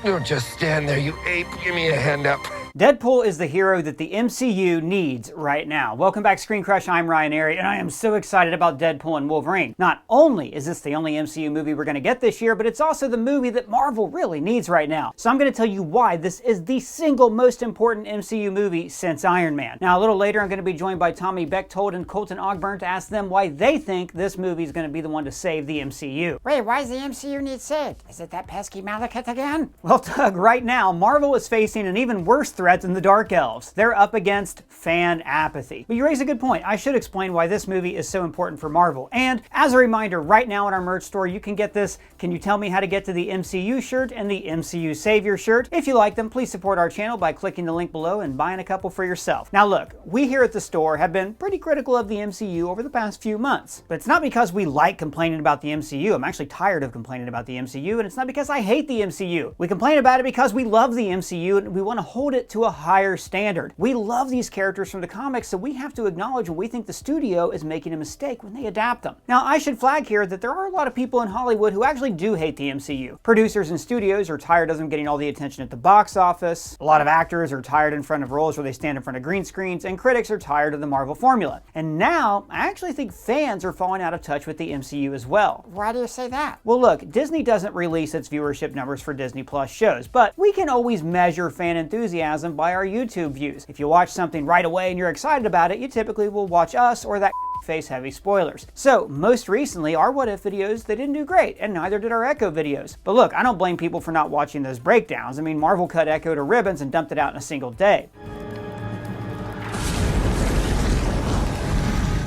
Don't just stand there, you ape. Give me a hand up. Deadpool is the hero that the MCU needs right now. Welcome back, ScreenCrush. I'm Ryan Harriet, and I am so excited about Deadpool and Wolverine. Not only is this the only MCU movie we're going to get this year, but it's also the movie that Marvel really needs right now. So I'm going to tell you why this is the single most important MCU movie since Iron Man. Now, a little later, I'm going to be joined by Tommy Bechtold and Colton Ogburn to ask them why they think this movie is going to be the one to save the MCU. Wait, why does the MCU need saved? Is it that pesky Malekith again? Well, Doug, right now, Marvel is facing an even worse threat than the Dark Elves. They're up against fan apathy. But you raise a good point. I should explain why this movie is so important for Marvel. And as a reminder, right now in our merch store, you can get this Can You Tell Me How to Get to the MCU shirt and the MCU Savior shirt. If you like them, please support our channel by clicking the link below and buying a couple for yourself. Now look, we here at the store have been pretty critical of the MCU over the past few months. But it's not because we like complaining about the MCU. I'm actually tired of complaining about the MCU, and it's not because I hate the MCU. We complain about it because we love the MCU and we want to hold it to a higher standard. We love these characters from the comics, so we have to acknowledge when we think the studio is making a mistake when they adapt them. Now, I should flag here that there are a lot of people in Hollywood who actually do hate the MCU. Producers and studios are tired of them getting all the attention at the box office. A lot of actors are tired in front of roles where they stand in front of green screens, and critics are tired of the Marvel formula. And now, I actually think fans are falling out of touch with the MCU as well. Why do you say that? Well, look, Disney doesn't release its viewership numbers for Disney Plus shows, but we can always measure fan enthusiasm by our YouTube views. If you watch something right away and you're excited about it, you typically will watch us or that face heavy spoilers. So most recently, our What If videos, they didn't do great, and neither did our Echo videos. But look, I don't blame people for not watching those breakdowns. I mean, Marvel cut Echo to ribbons and dumped it out in a single day.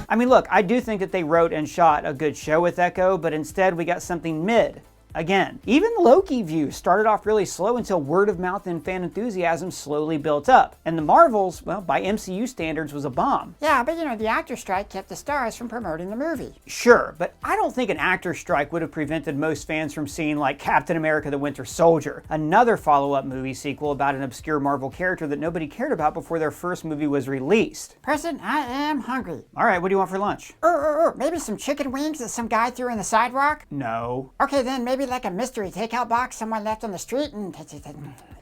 I mean, look, I do think that they wrote and shot a good show with Echo, but instead we got something mid. Again, even Loki views started off really slow until word of mouth and fan enthusiasm slowly built up. And the Marvels, well, by MCU standards, was a bomb. Yeah, but you know, the actor strike kept the stars from promoting the movie. Sure, but I don't think an actor strike would have prevented most fans from seeing like Captain America the Winter Soldier, another follow-up movie sequel about an obscure Marvel character that nobody cared about before their first movie was released. Person, I am hungry. All right, what do you want for lunch? Maybe some chicken wings that some guy threw in the sidewalk? No. Okay, then maybe like a mystery takeout box someone left on the street and...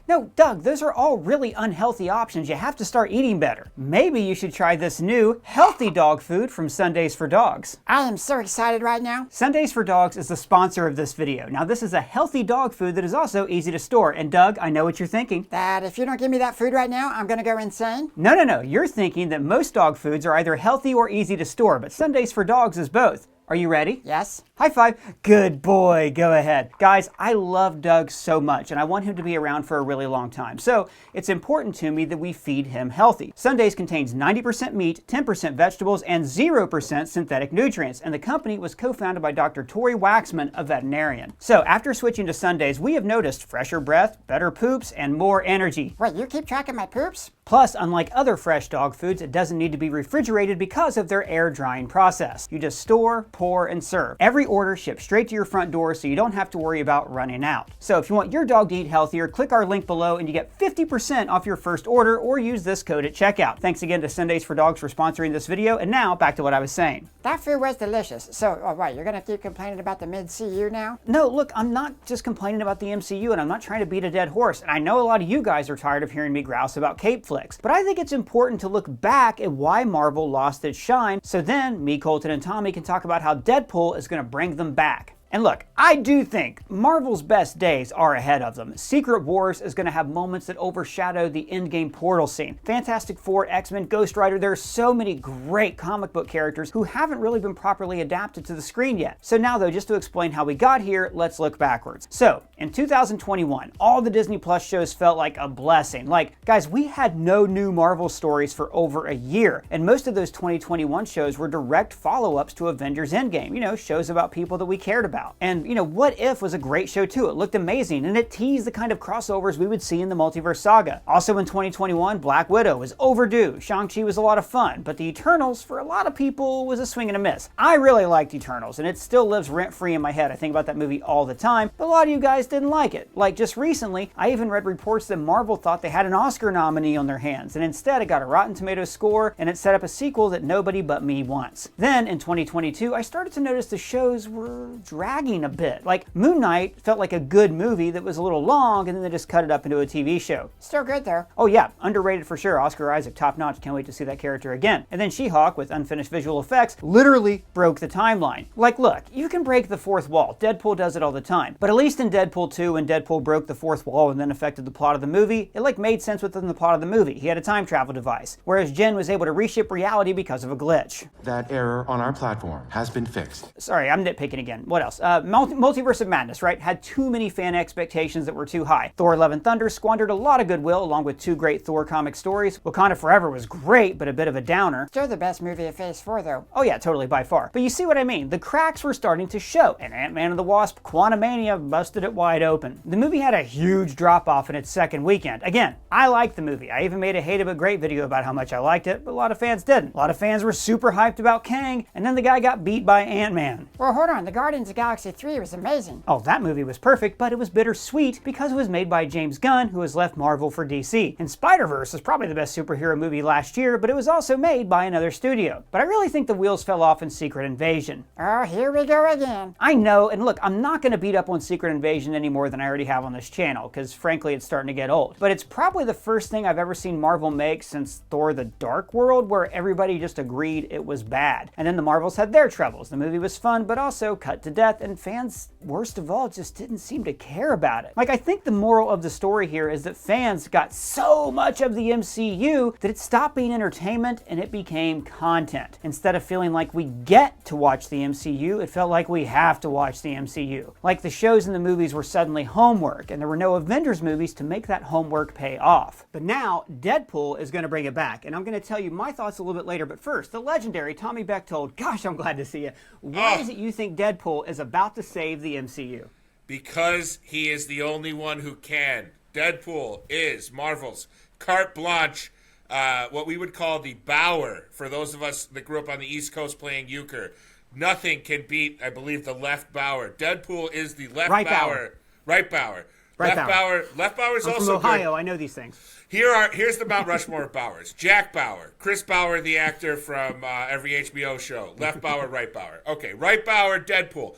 No, Doug, those are all really unhealthy options. You have to start eating better. Maybe you should try this new healthy dog food from Sundays for Dogs. I am so excited right now. Sundays for Dogs is the sponsor of this video. Now, this is a healthy dog food that is also easy to store. And Doug, I know what you're thinking. That if you don't give me that food right now, I'm gonna go insane? No. You're thinking that most dog foods are either healthy or easy to store, but Sundays for Dogs is both. Are you ready? Yes. High five. Good boy. Go ahead. Guys, I love Doug so much, and I want him to be around for a really long time. So it's important to me that we feed him healthy. Sundays contains 90% meat, 10% vegetables, and 0% synthetic nutrients. And the company was co-founded by Dr. Tori Waxman, a veterinarian. So after switching to Sundays, we have noticed fresher breath, better poops, and more energy. Wait, you keep track of my poops? Plus, unlike other fresh dog foods, it doesn't need to be refrigerated because of their air drying process. You just store, pour, and serve. Every order ships straight to your front door so you don't have to worry about running out. So if you want your dog to eat healthier, click our link below and you get 50% off your first order, or use this code at checkout. Thanks again to Sundays for Dogs for sponsoring this video, and now back to what I was saying. That food was delicious. So, right, you're gonna keep complaining about the mid-CU now? No, look, I'm not just complaining about the MCU, and I'm not trying to beat a dead horse. And I know a lot of you guys are tired of hearing me grouse about cape flicks, but I think it's important to look back at why Marvel lost its shine, so then me, Colton, and Tommy can talk about how Deadpool is going to bring them back. And look, I do think Marvel's best days are ahead of them. Secret Wars is going to have moments that overshadow the Endgame portal scene. Fantastic Four, X-Men, Ghost Rider, there are so many great comic book characters who haven't really been properly adapted to the screen yet. So now though, just to explain how we got here, let's look backwards. So, in 2021, all the Disney Plus shows felt like a blessing. Like, guys, we had no new Marvel stories for over a year, and most of those 2021 shows were direct follow-ups to Avengers Endgame, you know, shows about people that we cared about. And, you know, What If was a great show too. It looked amazing, and it teased the kind of crossovers we would see in the multiverse saga. Also in 2021, Black Widow was overdue. Shang-Chi was a lot of fun, but the Eternals, for a lot of people, was a swing and a miss. I really liked Eternals, and it still lives rent-free in my head. I think about that movie all the time, but a lot of you guys didn't like it. Like just recently, I even read reports that Marvel thought they had an Oscar nominee on their hands, and instead it got a Rotten Tomatoes score, and it set up a sequel that nobody but me wants. Then, in 2022, I started to notice the shows were dragging dragging a bit. Like, Moon Knight felt like a good movie that was a little long, and then they just cut it up into a TV show. Still good, though. Oh yeah, underrated for sure. Oscar Isaac, top notch. Can't wait to see that character again. And then She-Hulk, with unfinished visual effects, literally broke the timeline. Like, look, you can break the fourth wall. Deadpool does it all the time. But at least in Deadpool 2, when Deadpool broke the fourth wall and then affected the plot of the movie, it like made sense within the plot of the movie. He had a time travel device. Whereas Jen was able to reshape reality because of a glitch. That error on our platform has been fixed. Sorry, I'm nitpicking again. What else? Multiverse of Madness, right? Had too many fan expectations that were too high. Thor: Love and Thunder squandered a lot of goodwill along with 2 great Thor comic stories. Wakanda Forever was great, but a bit of a downer. Still the best movie of Phase 4, though. Oh yeah, totally, by far. But you see what I mean? The cracks were starting to show, and Ant-Man and the Wasp: Quantumania busted it wide open. The movie had a huge drop-off in its second weekend. Again, I liked the movie. I even made a hated but great video about how much I liked it, but a lot of fans didn't. A lot of fans were super hyped about Kang, and then the guy got beat by Ant-Man. Well, hold on. The Guardians of the Galaxy 3 was amazing. Oh, that movie was perfect, but it was bittersweet because it was made by James Gunn, who has left Marvel for DC. And Spider-Verse is probably the best superhero movie last year, but it was also made by another studio. But I really think the wheels fell off in Secret Invasion. Oh, here we go again. I know, and look, I'm not going to beat up on Secret Invasion any more than I already have on this channel, because frankly it's starting to get old. But it's probably the first thing I've ever seen Marvel make since Thor: The Dark World, where everybody just agreed it was bad. And then the Marvels had their troubles. The movie was fun, but also cut to death, and fans, worst of all, just didn't seem to care about it. Like, I think the moral of the story here is that fans got so much of the MCU that it stopped being entertainment and it became content. Instead of feeling like we get to watch the MCU, it felt like we have to watch the MCU. Like the shows and the movies were suddenly homework, and there were no Avengers movies to make that homework pay off. But now, Deadpool is going to bring it back, and I'm going to tell you my thoughts a little bit later, but first, the legendary Tommy Bechtold, gosh, I'm glad to see you. Why is it you think Deadpool is about to save the MCU? Because he is the only one who can. Deadpool is Marvel's carte blanche, what we would call the Bauer, for those of us that grew up on the East Coast playing euchre. Nothing can beat, I believe, the left Bauer. Deadpool is the left Right Bauer. Right Bauer. Right left Bauer. Left Bauer is I'm also from Ohio, good. I know these things. Here's the Mount Rushmore of Bowers. Jack Bauer. Chris Bauer, the actor from every HBO show. Left Bauer, right Bauer. Okay, right Bauer, Deadpool.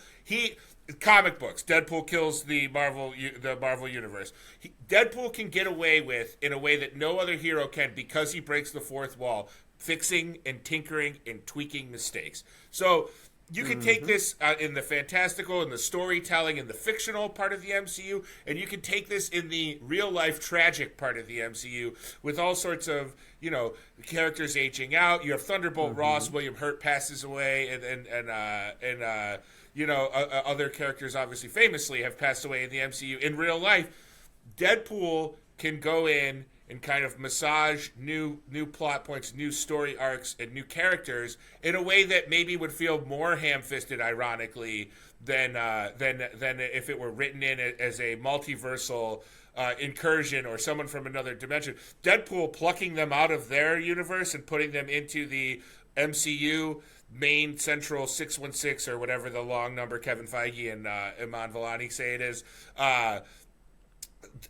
Comic books. Deadpool kills the Marvel universe. Deadpool can get away with, in a way that no other hero can, because he breaks the fourth wall, fixing and tinkering and tweaking mistakes. So you can take this in the fantastical, in the storytelling, in the fictional part of the MCU, and you can take this in the real-life tragic part of the MCU with all sorts of, characters aging out. You have Thunderbolt Ross, William Hurt passes away, and other characters obviously famously have passed away in the MCU. In real life, Deadpool can go in and kind of massage new plot points, new story arcs, and new characters in a way that maybe would feel more ham-fisted, ironically, than if it were written in as a multiversal incursion or someone from another dimension. Deadpool plucking them out of their universe and putting them into the MCU main central 616 or whatever the long number Kevin Feige and Iman Vellani say it is.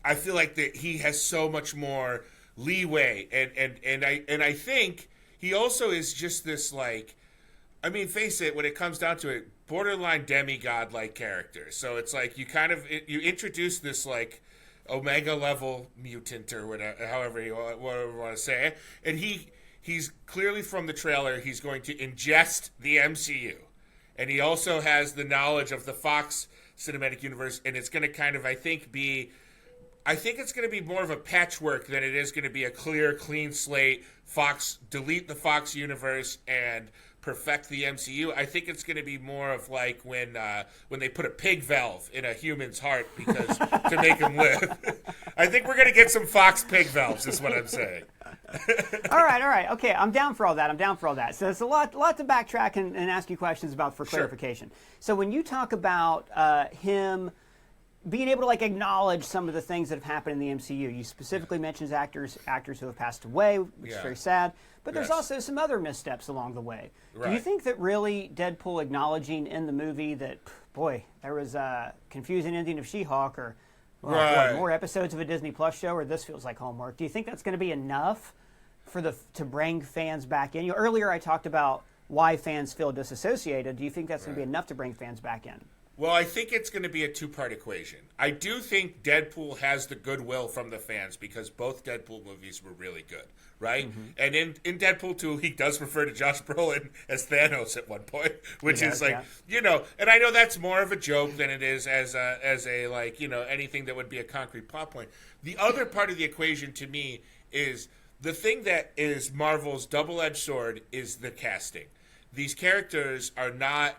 I feel like that he has so much more leeway, and I think he also is just this, like, I mean, face it, when it comes down to it, borderline demigod-like character. So it's like you introduce this, like, Omega level mutant or whatever, however you want to say it, and he's clearly, from the trailer, he's going to ingest the MCU. And he also has the knowledge of the Fox cinematic universe, and it's going to kind of, I think it's going to be more of a patchwork than it is going to be a clear, clean slate, delete the Fox universe and perfect the MCU. I think it's going to be more of like when they put a pig valve in a human's heart because to make him live. I think we're going to get some Fox pig valves, is what I'm saying. All right. Okay, I'm down for all that. So it's a lot to backtrack and ask you questions about for clarification. Sure. So when you talk about him being able to, like, acknowledge some of the things that have happened in the MCU, you specifically mentioned actors who have passed away, which is very sad. But there's also some other missteps along the way. Right. Do you think that really Deadpool acknowledging in the movie that, boy, there was a confusing ending of She-Hulk or more episodes of a Disney Plus show, or this feels like homework? Do you think that's going to be enough to bring fans back in? Earlier I talked about why fans feel disassociated. Do you think that's going to be enough to bring fans back in? Well, I think it's going to be a two-part equation. I do think Deadpool has the goodwill from the fans because both Deadpool movies were really good, right? Mm-hmm. And in Deadpool 2, he does refer to Josh Brolin as Thanos at one point, which is like, you know, and I know that's more of a joke than it is as a like, you know, anything that would be a concrete plot point. The other part of the equation to me is the thing that is Marvel's double-edged sword is the casting. These characters are not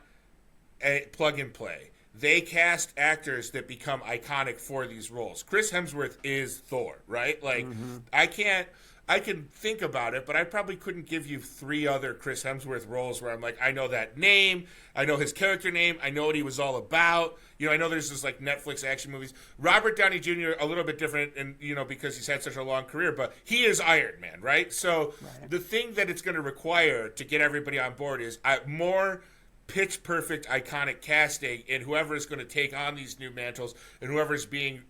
plug and play. They cast actors that become iconic for these roles. Chris Hemsworth is Thor, right? Like, I can think about it, but I probably couldn't give you 3 other Chris Hemsworth roles where I'm like, I know that name, I know his character name, I know what he was all about. You know, I know there's this like Netflix action movies. Robert Downey Jr. a little bit different, and you know, because he's had such a long career, but he is Iron Man, right? So the thing that it's going to require to get everybody on board is more pitch perfect iconic casting, and whoever is going to take on these new mantles, and whoever's going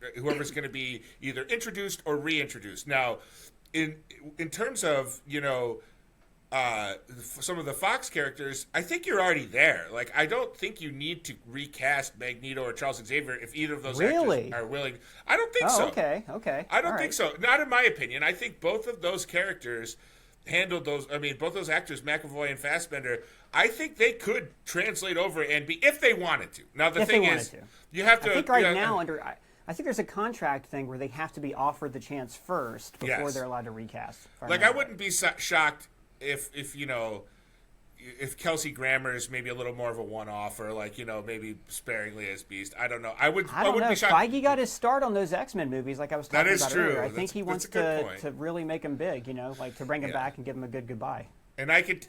to be either introduced or reintroduced. Now, in terms of, you know, some of the Fox characters, I think you're already there. Like, I don't think you need to recast Magneto or Charles Xavier if either of those actors are willing. I don't think so. Okay. I don't think so. Not in my opinion. I think both of those characters handled those. I mean, both those actors, McAvoy and Fassbender, I think they could translate over and be, if they wanted to. Now, the thing is, you have to. I think now I think there's a contract thing where they have to be offered the chance first before they're allowed to recast. Like, I wouldn't be shocked if you know, if Kelsey Grammer is maybe a little more of a one-off, or like, you know, maybe sparingly as Beast. I don't know. I wouldn't know. Be shocked. Feige got his start on those X-Men movies, like I was talking about earlier. I think he wants to really make him big, you know, like to bring him back and give him a good goodbye. And I think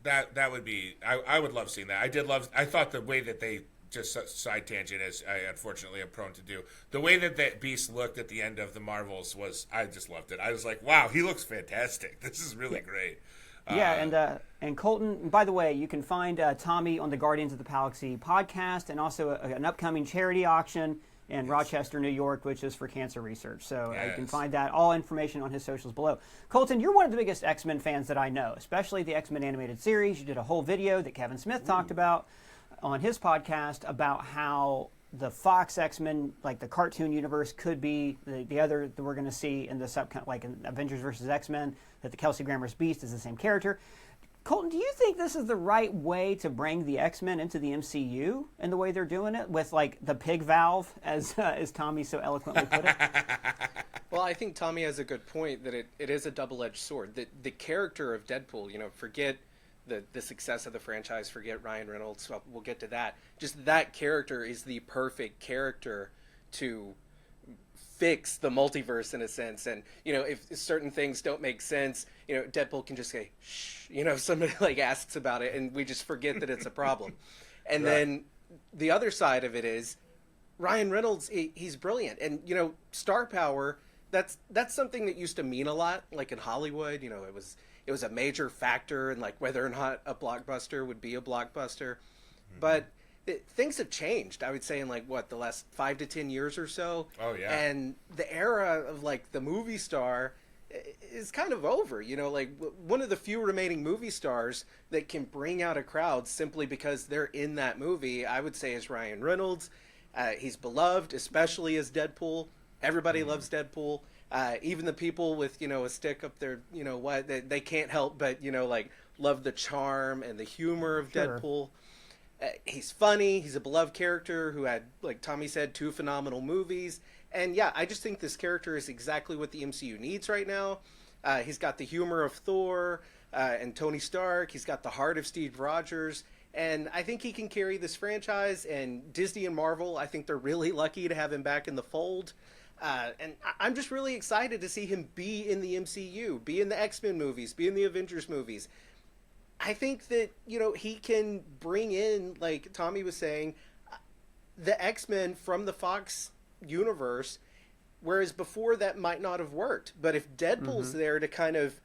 that would be. I would love seeing that. I thought the way that they just side tangent, as I unfortunately am prone to do, the way that Beast looked at the end of the Marvels I just loved it. I was like, wow, he looks fantastic. This is really great. And Colton, by the way, you can find Tommy on the Guardians of the Galaxy podcast, and also an upcoming charity auction in Rochester, New York, which is for cancer research. So you can find that, all information on his socials below. Colton, you're one of the biggest X-Men fans that I know, especially the X-Men animated series. You did a whole video that Kevin Smith talked about on his podcast about how the Fox X-Men, like the cartoon universe, could be the other that we're going to see in the like in Avengers versus X-Men, that the Kelsey Grammer's Beast is the same character. Colton, do you think this is the right way to bring the X-Men into the MCU in the way they're doing it, with like the pig valve, as Tommy so eloquently put it? Well, I think Tommy has a good point that it is a double-edged sword. The character of Deadpool, you know, forget the success of the franchise, forget Ryan Reynolds, we'll get to that. Just that character is the perfect character to fix the multiverse in a sense. And, you know, if certain things don't make sense, you know, Deadpool can just say, shh, you know, if somebody like asks about it and we just forget that it's a problem. And then the other side of it is Ryan Reynolds, he's brilliant. And, you know, star power, that's something that used to mean a lot, like in Hollywood. You know, it was a major factor in like whether or not a blockbuster would be a blockbuster. But things have changed, I would say, in like the last 5 to 10 years or so. Oh yeah. And the era of like the movie star is kind of over. You know, like one of the few remaining movie stars that can bring out a crowd simply because they're in that movie, I would say, is Ryan Reynolds. He's beloved, especially as Deadpool. Everybody loves Deadpool. Even the people with, you know, a stick up their, you know what, they can't help but, you know, like love the charm and the humor of Deadpool. He's funny. He's a beloved character who had, like Tommy said, 2 phenomenal movies. And yeah, I just think this character is exactly what the MCU needs right now. He's got the humor of Thor and Tony Stark. He's got the heart of Steve Rogers. And I think he can carry this franchise. And Disney and Marvel, I think they're really lucky to have him back in the fold. And I'm just really excited to see him be in the MCU, be in the X-Men movies, be in the Avengers movies. I think that, you know, he can bring in, like Tommy was saying, the X-Men from the Fox universe, whereas before that might not have worked. But if Deadpool's there to kind of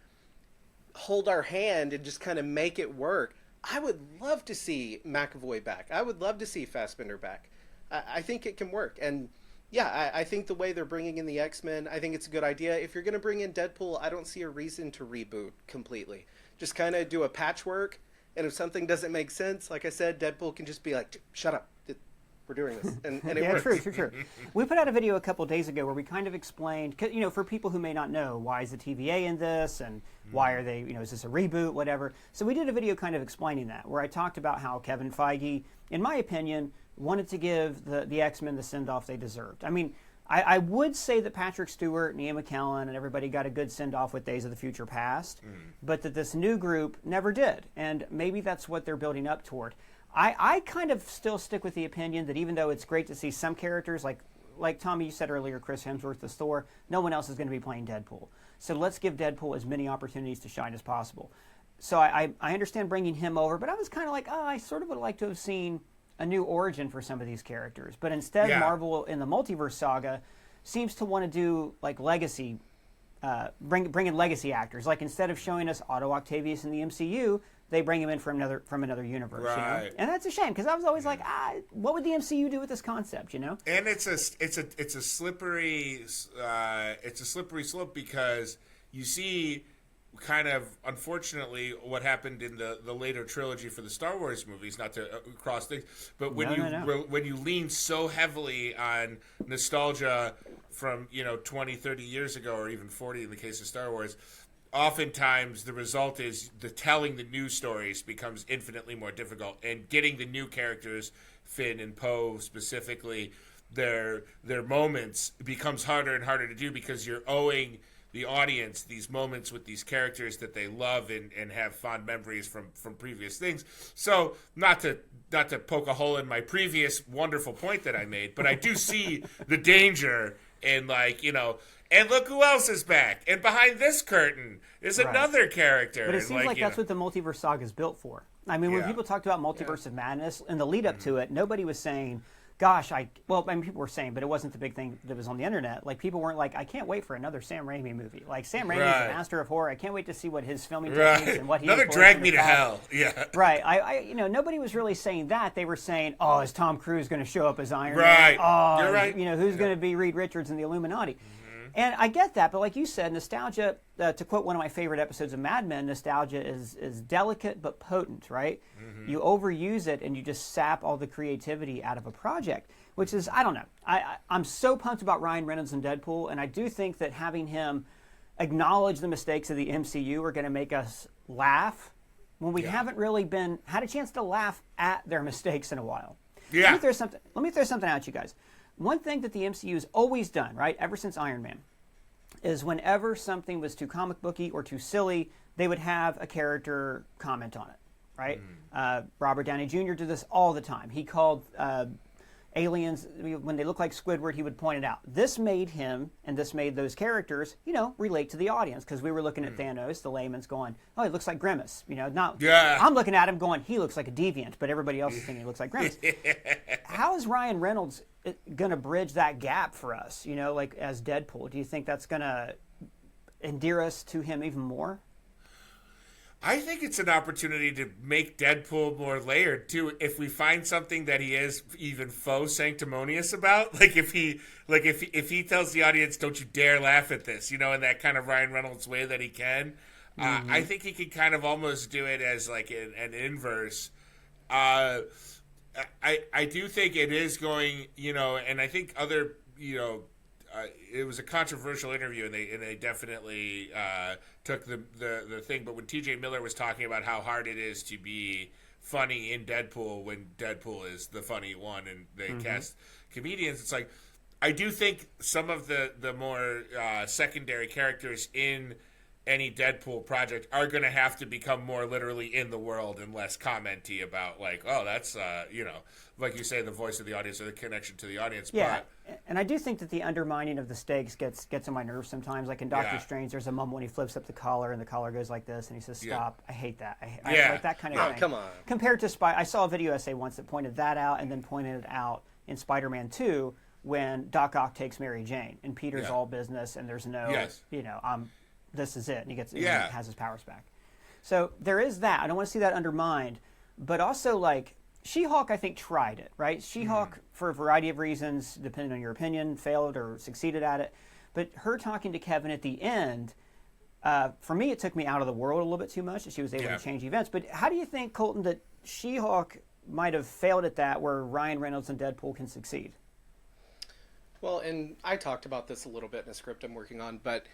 hold our hand and just kind of make it work, I would love to see McAvoy back. I would love to see Fassbender back. I think it can work. And yeah, I think the way they're bringing in the X-Men, I think it's a good idea. If you're going to bring in Deadpool, I don't see a reason to reboot completely. Just kind of do a patchwork, And if something doesn't make sense, like I said, Deadpool can just be like, "Shut up, we're doing this," and it Yeah, works. true. We put out a video a couple days ago where we kind of explained, for people who may not know, why is the TVA in this, and why are they, is this a reboot, whatever. So we did a video kind of explaining that, where I talked about how Kevin Feige, in my opinion, wanted to give the X-Men the send-off they deserved. I mean, I would say that Patrick Stewart and Ian McKellen and everybody got a good send-off with Days of the Future Past, but that this new group never did. And maybe that's what they're building up toward. I kind of still stick with the opinion that even though it's great to see some characters, like Tommy, you said earlier, Chris Hemsworth, the Thor, no one else is going to be playing Deadpool. So let's give Deadpool as many opportunities to shine as possible. So I understand bringing him over, but I was kind of like, I sort of would like to have seen a new origin for some of these characters. But instead, Marvel in the multiverse saga seems to want to do like legacy, bring in legacy actors. Like instead of showing us Otto Octavius in the MCU, they bring him in from another universe. Right. And that's a shame because I was always like, what would the MCU do with this concept? And it's a slippery slope because you see kind of, unfortunately, what happened in the later trilogy for the Star Wars movies, not to cross things, but when when you lean so heavily on nostalgia from 20, 30 years ago, or even 40 in the case of Star Wars, oftentimes the result is telling the new stories becomes infinitely more difficult, and getting the new characters, Finn and Poe specifically, their moments becomes harder and harder to do because you're owing the audience these moments with these characters that they love and have fond memories from previous things. So not to poke a hole in my previous wonderful point that I made, but I do see the danger in and look who else is back. And behind this curtain is another character. But it seems like that's what the multiverse saga is built for. I mean, when people talked about Multiverse of Madness in the lead up to it, nobody was saying, gosh, people were saying, but it wasn't the big thing that was on the internet. Like, people weren't like, I can't wait for another Sam Raimi movie. Like, Sam Raimi's a master of horror. I can't wait to see what his filming techniques and what he another Drag Me to Hell. Yeah. Right. Nobody was really saying that. They were saying, oh, is Tom Cruise going to show up as Iron Man? Right. Oh, you're right. Who's going to be Reed Richards in the Illuminati? And I get that, but like you said, nostalgia, to quote one of my favorite episodes of Mad Men, nostalgia is delicate but potent, right? You overuse it and you just sap all the creativity out of a project, which is, I don't know. I'm so pumped about Ryan Reynolds and Deadpool, and I do think that having him acknowledge the mistakes of the MCU are going to make us laugh when we haven't really had a chance to laugh at their mistakes in a while. Yeah. Let me throw something at you guys. One thing that the MCU has always done, right, ever since Iron Man, is whenever something was too comic booky or too silly, they would have a character comment on it, right? Robert Downey Jr. did this all the time. He called aliens, when they look like Squidward, he would point it out. This made him, and this made those characters, relate to the audience, because we were looking at Thanos, the layman's going, oh, he looks like Grimace. I'm looking at him going, he looks like a deviant, but everybody else is thinking he looks like Grimace. How is Ryan Reynolds going to bridge that gap for us, as Deadpool? Do you think that's going to endear us to him even more? I think it's an opportunity to make Deadpool more layered too. If we find something that he is even faux sanctimonious about, like if he tells the audience, "Don't you dare laugh at this," in that kind of Ryan Reynolds way that he can, I think he could kind of almost do it as like an inverse. I do think it is going, and I think other, it was a controversial interview, and they definitely took the thing. But when T.J. Miller was talking about how hard it is to be funny in Deadpool when Deadpool is the funny one, and they cast comedians, it's like I do think some of the more secondary characters in any Deadpool project are going to have to become more literally in the world and less commenty about like, oh, that's like you say, the voice of the audience or the connection to the audience. Yeah, and I do think that the undermining of the stakes gets on my nerves sometimes. Like in Doctor Strange, there's a moment when he flips up the collar and the collar goes like this, and he says, "Stop." I hate that. I like that kind of thing. Come on. Compared to I saw a video essay once that pointed that out, and then pointed it out in Spider-Man 2 when Doc Ock takes Mary Jane and Peter's all business, and there's no, this is it, and he has his powers back. So there is that. I don't want to see that undermined, but also like She-Hulk, I think, tried it, right? She-Hulk, for a variety of reasons, depending on your opinion, failed or succeeded at it. But her talking to Kevin at the end, For me, it took me out of the world a little bit too much that she was able to change events. But how do you think, Colton, that She-Hulk might have failed at that where Ryan Reynolds and Deadpool can succeed? Well, and I talked about this a little bit in a script I'm working on, but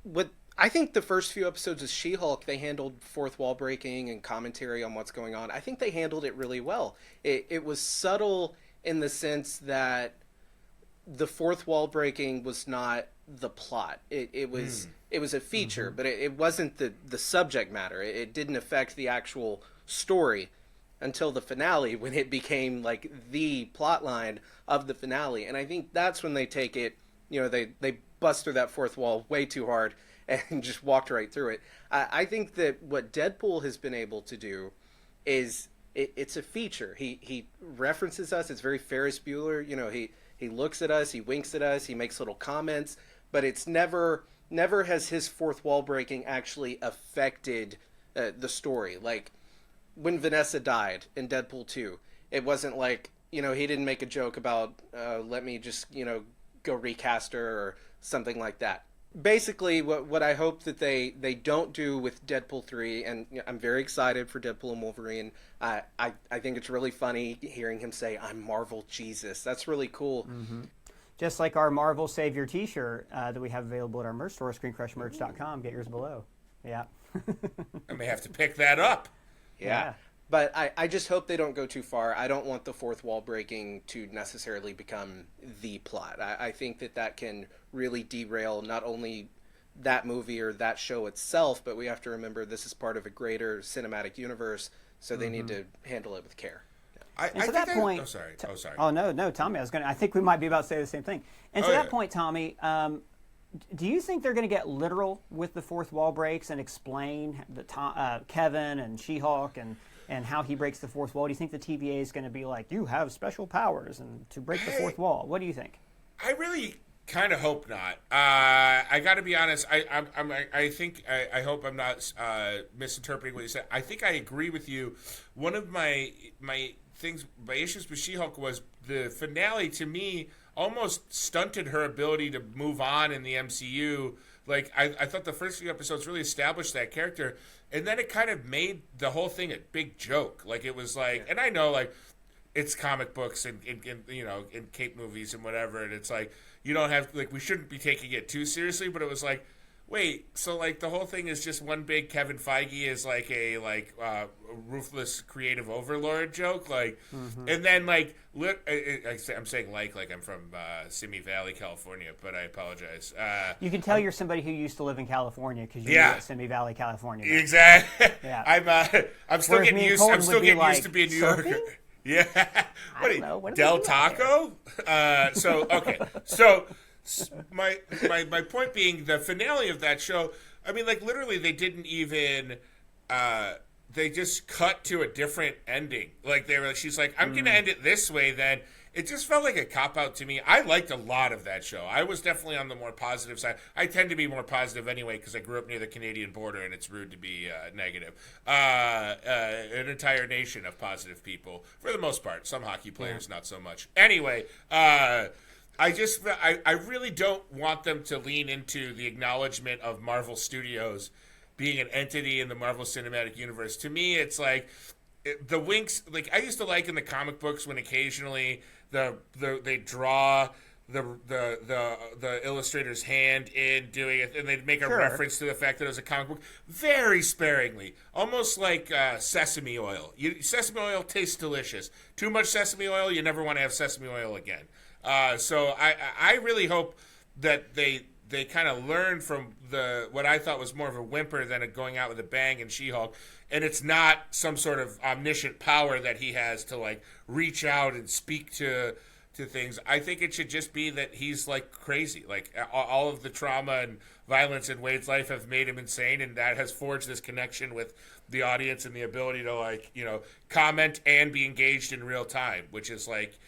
what I think the first few episodes of She-Hulk, they handled fourth wall breaking and commentary on what's going on. I think they handled it really well. It was subtle in the sense that the fourth wall breaking was not the plot. It was a feature, but it wasn't the subject matter. It didn't affect the actual story until the finale, when it became like the plot line of the finale. And I think that's when they take it, they bust through that fourth wall way too hard and just walked right through it. I think that what Deadpool has been able to do is it's a feature. He references us. It's very Ferris Bueller. He looks at us, he winks at us, he makes little comments, but it's never has his fourth wall breaking actually affected the story. Like when Vanessa died in Deadpool 2, it wasn't like, he didn't make a joke about let me just, go recast her or something like that. Basically, what I hope that they don't do with Deadpool 3, and I'm very excited for Deadpool and Wolverine. I think it's really funny hearing him say, "I'm Marvel Jesus." That's really cool. Mm-hmm. Just like our Marvel Savior T-shirt that we have available at our merch store, ScreenCrushMerch.com. Get yours below. Yeah. I may have to pick that up. Yeah. But I just hope they don't go too far. I don't want the fourth wall breaking to necessarily become the plot. I think that can really derail not only that movie or that show itself, but we have to remember this is part of a greater cinematic universe, so they need to handle it with care. And to that point, sorry. Oh no, Tommy. I think we might be about to say the same thing. And to that point, Tommy, do you think they're going to get literal with the fourth wall breaks and explain the Kevin and She-Hulk and how he breaks the fourth wall? Do you think the TVA is going to be like, you have special powers and to break the fourth wall? What do you think? I really kind of hope not. I got to be honest. I hope I'm not misinterpreting what you said. I think I agree with you. One of my issues with She-Hulk was the finale. To me, almost stunted her ability to move on in the MCU. Like I thought the first few episodes really established that character, and then it kind of made the whole thing a big joke. Like it was like, and I know like it's comic books and in cape movies and whatever, and it's like you don't have like we shouldn't be taking it too seriously. But it was like, wait, so like the whole thing is just one big Kevin Feige is like a ruthless creative overlord joke, like, and then like I'm saying like I'm from Simi Valley, California, but I apologize. You can tell you're somebody who used to live in California because you're at Simi Valley, California. Now. Exactly. Yeah. I'm still getting used. I'm still getting used to being New Yorker. Yeah. What Del Taco? So my point being, the finale of that show, I mean, like, literally, they didn't even, they just cut to a different ending. Like, she's like, I'm going to end it this way, then. It just felt like a cop-out to me. I liked a lot of that show. I was definitely on the more positive side. I tend to be more positive anyway because I grew up near the Canadian border, and it's rude to be negative. An entire nation of positive people, for the most part. Some hockey players, not so much. Anyway, I really don't want them to lean into the acknowledgement of Marvel Studios being an entity in the Marvel Cinematic Universe. To me, it's like the winks. Like I used to like in the comic books when occasionally they draw the illustrator's hand in doing it, and they'd make a reference to the fact that it was a comic book very sparingly, almost like sesame oil. Sesame oil tastes delicious. Too much sesame oil, you never want to have sesame oil again. So I really hope that they kind of learn from what I thought was more of a whimper than going out with a bang in She-Hulk, and it's not some sort of omniscient power that he has to like reach out and speak to things. I think it should just be that he's like crazy. Like all of the trauma and violence in Wade's life have made him insane, and that has forged this connection with the audience and the ability to comment and be engaged in real time, which is like,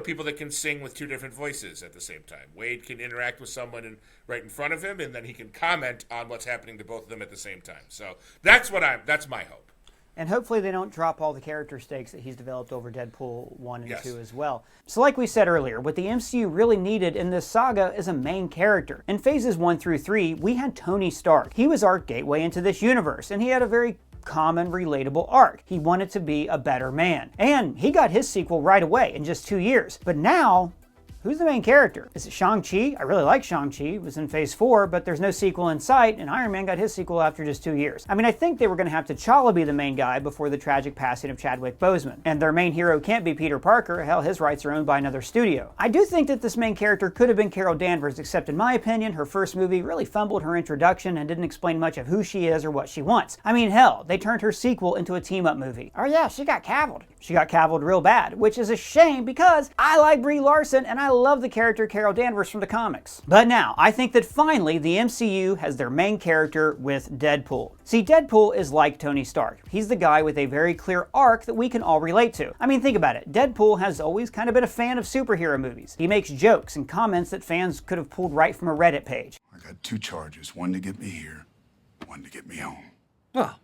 people that can sing with two different voices at the same time. Wade can interact with someone right in front of him, and then he can comment on what's happening to both of them at the same time. So that's my hope. And hopefully they don't drop all the character stakes that he's developed over Deadpool 1 and Yes. 2 as well. So like we said earlier, what the MCU really needed in this saga is a main character. In phases 1 through 3, we had Tony Stark. He was our gateway into this universe, and he had a very common, relatable arc. He wanted to be a better man. And he got his sequel right away in just 2 years. But now, who's the main character? Is it Shang-Chi? I really like Shang-Chi. It was in phase 4, but there's no sequel in sight, and Iron Man got his sequel after just 2 years. I mean, I think they were going to have T'Challa be the main guy before the tragic passing of Chadwick Boseman. And their main hero can't be Peter Parker. Hell, his rights are owned by another studio. I do think that this main character could have been Carol Danvers, except in my opinion, her first movie really fumbled her introduction and didn't explain much of who she is or what she wants. I mean, hell, they turned her sequel into a team-up movie. Oh yeah, she got cavilled. She got cavilled real bad, which is a shame because I like Brie Larson and I love the character Carol Danvers from the comics. But now, I think that finally the MCU has their main character with Deadpool. See, Deadpool is like Tony Stark. He's the guy with a very clear arc that we can all relate to. I mean, think about it. Deadpool has always kind of been a fan of superhero movies. He makes jokes and comments that fans could have pulled right from a Reddit page. I got 2 charges, one to get me here, one to get me home. Well,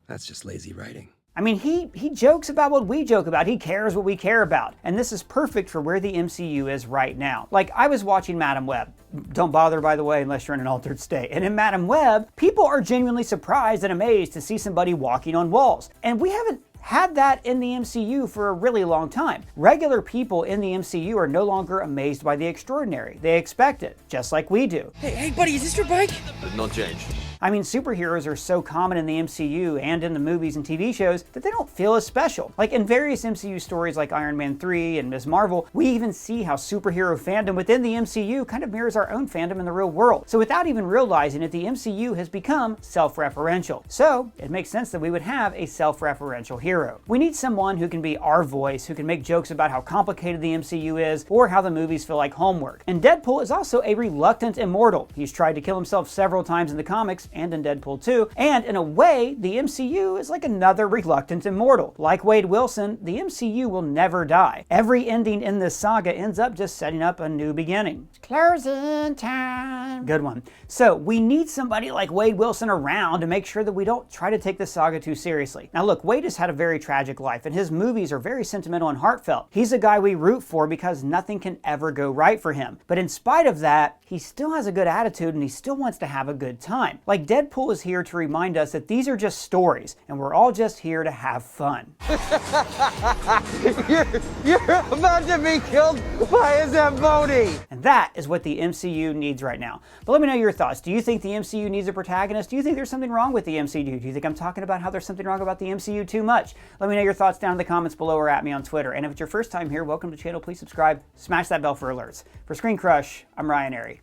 that's just lazy writing. I mean, he jokes about what we joke about. He cares what we care about. And this is perfect for where the MCU is right now. Like, I was watching Madam Web. Don't bother, by the way, unless you're in an altered state. And in Madam Web, people are genuinely surprised and amazed to see somebody walking on walls. And we haven't had that in the MCU for a really long time. Regular people in the MCU are no longer amazed by the extraordinary. They expect it, just like we do. Hey buddy, is this your bike? No change. I mean, superheroes are so common in the MCU and in the movies and TV shows that they don't feel as special. Like in various MCU stories like Iron Man 3 and Ms. Marvel, we even see how superhero fandom within the MCU kind of mirrors our own fandom in the real world. So without even realizing it, the MCU has become self-referential. So it makes sense that we would have a self-referential hero. We need someone who can be our voice, who can make jokes about how complicated the MCU is or how the movies feel like homework. And Deadpool is also a reluctant immortal. He's tried to kill himself several times in the comics and in Deadpool 2, and in a way, the MCU is like another reluctant immortal. Like Wade Wilson, the MCU will never die. Every ending in this saga ends up just setting up a new beginning. Closing time. Good one. So we need somebody like Wade Wilson around to make sure that we don't try to take this saga too seriously. Now look, Wade has had a very tragic life, and his movies are very sentimental and heartfelt. He's a guy we root for because nothing can ever go right for him. But in spite of that, he still has a good attitude and he still wants to have a good time. Like Deadpool is here to remind us that these are just stories, and we're all just here to have fun. You're about to be killed by a Zamboni! And that is what the MCU needs right now. But let me know your thoughts. Do you think the MCU needs a protagonist? Do you think there's something wrong with the MCU? Do you think I'm talking about how there's something wrong about the MCU too much? Let me know your thoughts down in the comments below or at me on Twitter. And if it's your first time here, welcome to the channel. Please subscribe, smash that bell for alerts. For ScreenCrush, I'm Ryan Airy.